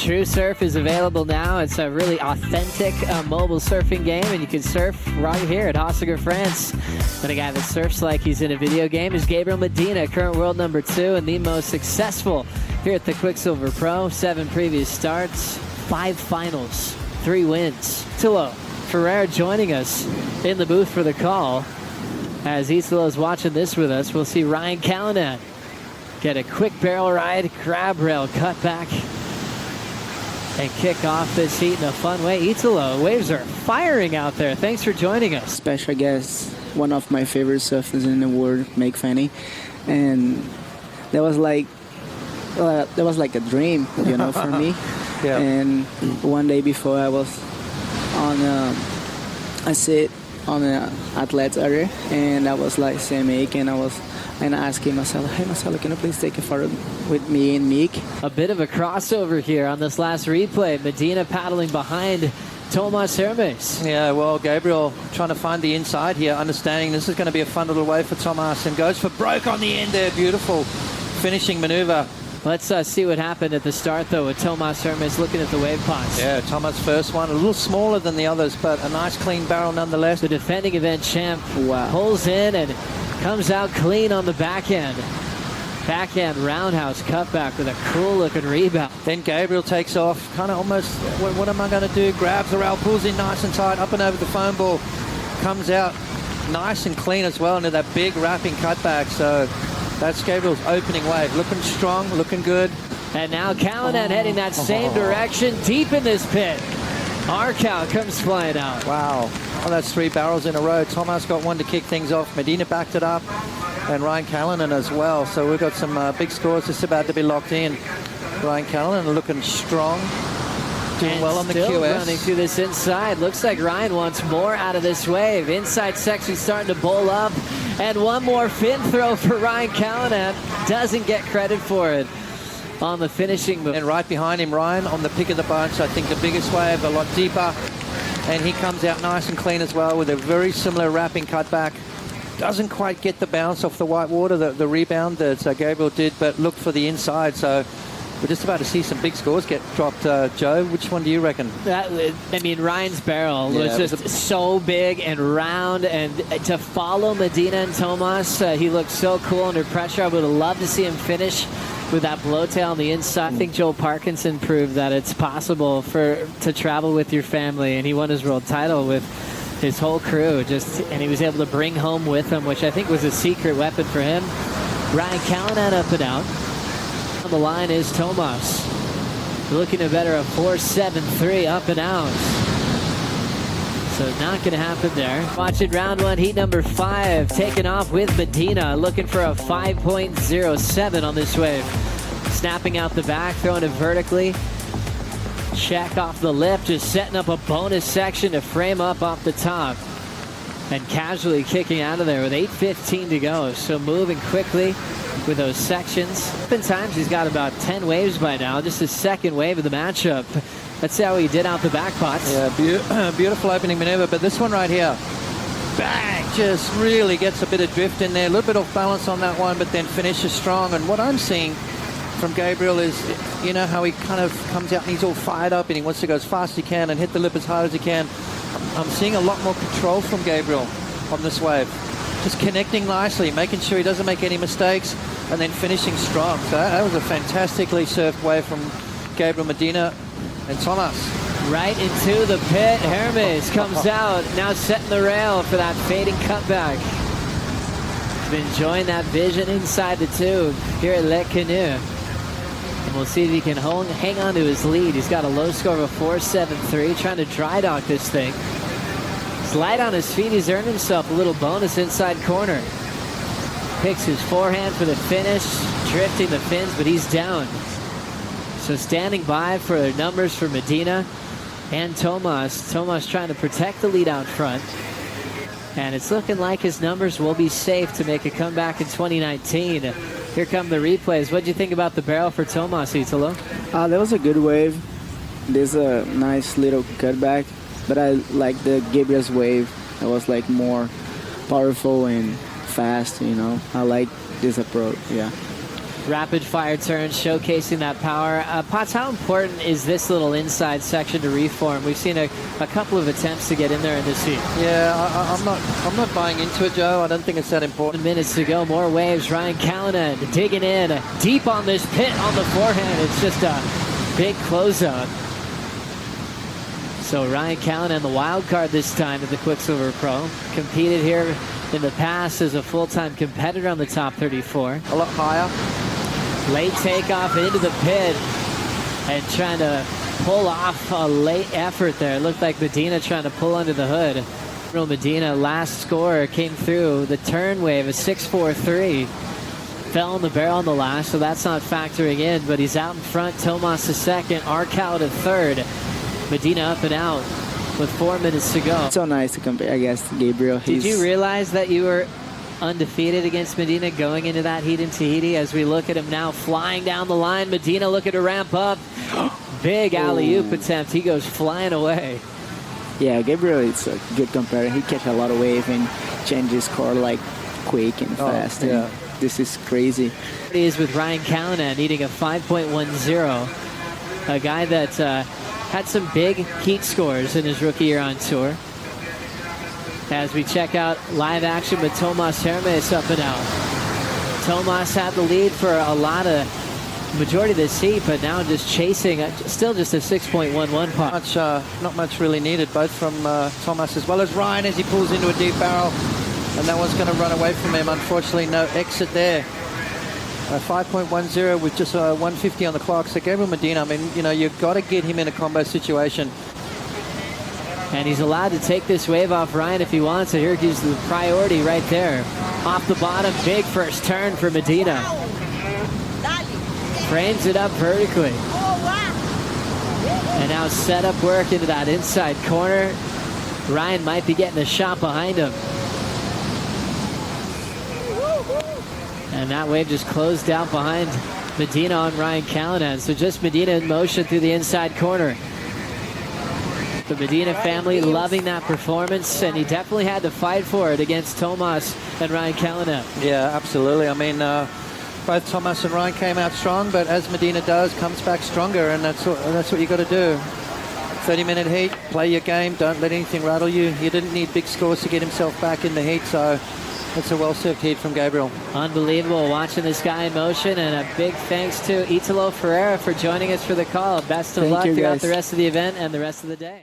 True Surf is available now. It's a really authentic mobile surfing game, and you can surf right here at Hossinger, France. And a guy that surfs like he's in a video game is Gabriel Medina, current world number 2 and the most successful here at the Quiksilver Pro. 7 previous starts, 5 finals, 3 wins. Italo Ferrer joining us in the booth for the call. As Italo is watching this with us, we'll see Ryan Callinan get a quick barrel ride, grab rail, cut back, and kick off this heat in a fun way. Italo, waves are firing out there. Thanks for joining us. Special guest, one of my favorite surfers in the world, Make Fanny, and that was like a dream, you know, for me. Yeah. And one day before, I was on I sit on the athletes area, and I was like saying Make, and I asked him, Marcelo, hey Marcelo, can you please take a photo with me and Meek? A bit of a crossover here on this last replay. Medina paddling behind Tomas Hermes. Yeah, well, Gabriel trying to find the inside here, understanding this is going to be a fun little wave for Tomas, and goes for broke on the end there. Beautiful finishing maneuver. Let's see what happened at the start, though, with Tomas Hermes looking at the wave pots. Yeah, Tomas' first one, a little smaller than the others, but a nice clean barrel nonetheless. The defending event champ pulls in and comes out clean on the backhand. Backhand roundhouse cutback with a cool looking rebound. Then Gabriel takes off, kind of almost, what am I going to do? Grabs the rail, pulls in nice and tight, up and over the foam ball. Comes out nice and clean as well into that big wrapping cutback. So that's Gabriel's opening wave. Looking strong, looking good. And now Callinan heading that same direction, deep in this pit. Arcow comes flying out. Wow. Well, that's 3 barrels in a row. Tomas got one to kick things off. Medina backed it up. And Ryan Callinan as well. So we've got some big scores just about to be locked in. Ryan Callinan looking strong. Doing well on the QS. Running through this inside. Looks like Ryan wants more out of this wave. Inside section starting to bowl up. And one more fin throw for Ryan Callinan. Doesn't get credit for it on the finishing move. And right behind him, Ryan on the pick of the bunch. I think the biggest wave, a lot deeper. And he comes out nice and clean as well with a very similar wrapping cutback. Doesn't quite get the bounce off the white water, the rebound that Gabriel did, but looked for the inside. So we're just about to see some big scores get dropped. Joe, which one do you reckon? Ryan's barrel was just so big and round, and to follow Medina and Tomas, he looked so cool under pressure. I would have loved to see him finish with that blowtail on the inside. I think Joel Parkinson proved that it's possible to travel with your family, and he won his world title with his whole crew, and he was able to bring home with him, which I think was a secret weapon for him. Ryan Callinan up and out. On the line is Tomas, looking to better a 4.73 up and out. So not going to happen there. Watching round 1, heat number 5, taking off with Medina, looking for a 5.07 on this wave. Snapping out the back, throwing it vertically. Check off the lip, just setting up a bonus section to frame up off the top. And casually kicking out of there with 8:15 to go. So moving quickly with those sections. Oftentimes he's got about 10 waves by now, just his second wave of the matchup. Let's see how he did out the back pots. Yeah, beautiful opening maneuver, but this one right here, bang, just really gets a bit of drift in there, a little bit off balance on that one, but then finishes strong. And what I'm seeing from Gabriel is, you know, how he kind of comes out and he's all fired up and he wants to go as fast as he can and hit the lip as hard as he can. I'm seeing a lot more control from Gabriel on this wave. Just connecting nicely, making sure he doesn't make any mistakes, and then finishing strong. So that was a fantastically surfed wave from Gabriel Medina and Tomas. Right into the pit. Hermes comes out, now setting the rail for that fading cutback. Been enjoying that vision inside the tube here at Le Canoe. And we'll see if he can hang on to his lead. He's got a low score of a 4.73, trying to dry dock this thing. He's light on his feet. He's earned himself a little bonus inside corner. Picks his forehand for the finish, drifting the fins, but he's down. So standing by for their numbers for Medina and Tomas. Tomas trying to protect the lead out front. And it's looking like his numbers will be safe to make a comeback in 2019. Here come the replays. What do you think about the barrel for Tomas, Italo? That was a good wave. There's a nice little cutback, but I like the Gabriel's wave. It was like more powerful and fast, you know. I like this approach, yeah. rapid fire turns, showcasing that power. Potts, how important is this little inside section to reform? We've seen a couple of attempts to get in there in this heat. Yeah, I'm not buying into it, Joe. I don't think it's that important. Minutes to go, more waves. Ryan Callinan digging in deep on this pit on the forehand. It's just a big closeout. So Ryan Callinan, the wild card this time at the Quiksilver Pro, competed here in the past as a full-time competitor on the top 34. A lot higher. Late takeoff into the pit and trying to pull off a late effort there. It looked like Medina trying to pull under the hood. Medina, last score, came through the turn wave, a 6.43. Fell in the barrel on the last, so that's not factoring in, but he's out in front. Tomas a second, Arcal a third. Medina up and out with 4 minutes to go. So nice to compare against Gabriel. Did you realize that you were undefeated against Medina going into that heat in Tahiti? As we look at him now flying down the line, Medina looking to ramp up. Big alley-oop attempt. He goes flying away. Yeah, Gabriel is a good competitor. He catch a lot of wave and change his score like quick and fast. Yeah. And this is crazy. He is with Ryan Callinan needing a 5.10. A guy that had some big heat scores in his rookie year on tour. As we check out live action with Tomas Hermes up and out. Tomas had the lead for a lot of majority of this heat, but now just chasing, still just a 6.11 pot. Not much really needed, both from Tomas as well as Ryan as he pulls into a deep barrel. And that one's going to run away from him. Unfortunately, no exit there. 5.10 with just 150 on the clock. So Gabriel Medina, I mean, you know, you've got to get him in a combo situation. And he's allowed to take this wave off Ryan if he wants. So here gives the priority right there. Off the bottom, big first turn for Medina. Frames it up vertically. And now set up work into that inside corner. Ryan might be getting a shot behind him. And that wave just closed out behind Medina on Ryan Callinan. So just Medina in motion through the inside corner. The Medina family loving that performance, and he definitely had to fight for it against Tomas and Ryan Callinan. Yeah, absolutely. I mean, both Tomas and Ryan came out strong, but as Medina does, comes back stronger, and that's what you got to do. 30-minute heat, play your game, don't let anything rattle you. He didn't need big scores to get himself back in the heat, so it's a well-served heat from Gabriel. Unbelievable watching this guy in motion, and a big thanks to Italo Ferreira for joining us for the call. Best of luck throughout the rest of the event and the rest of the day.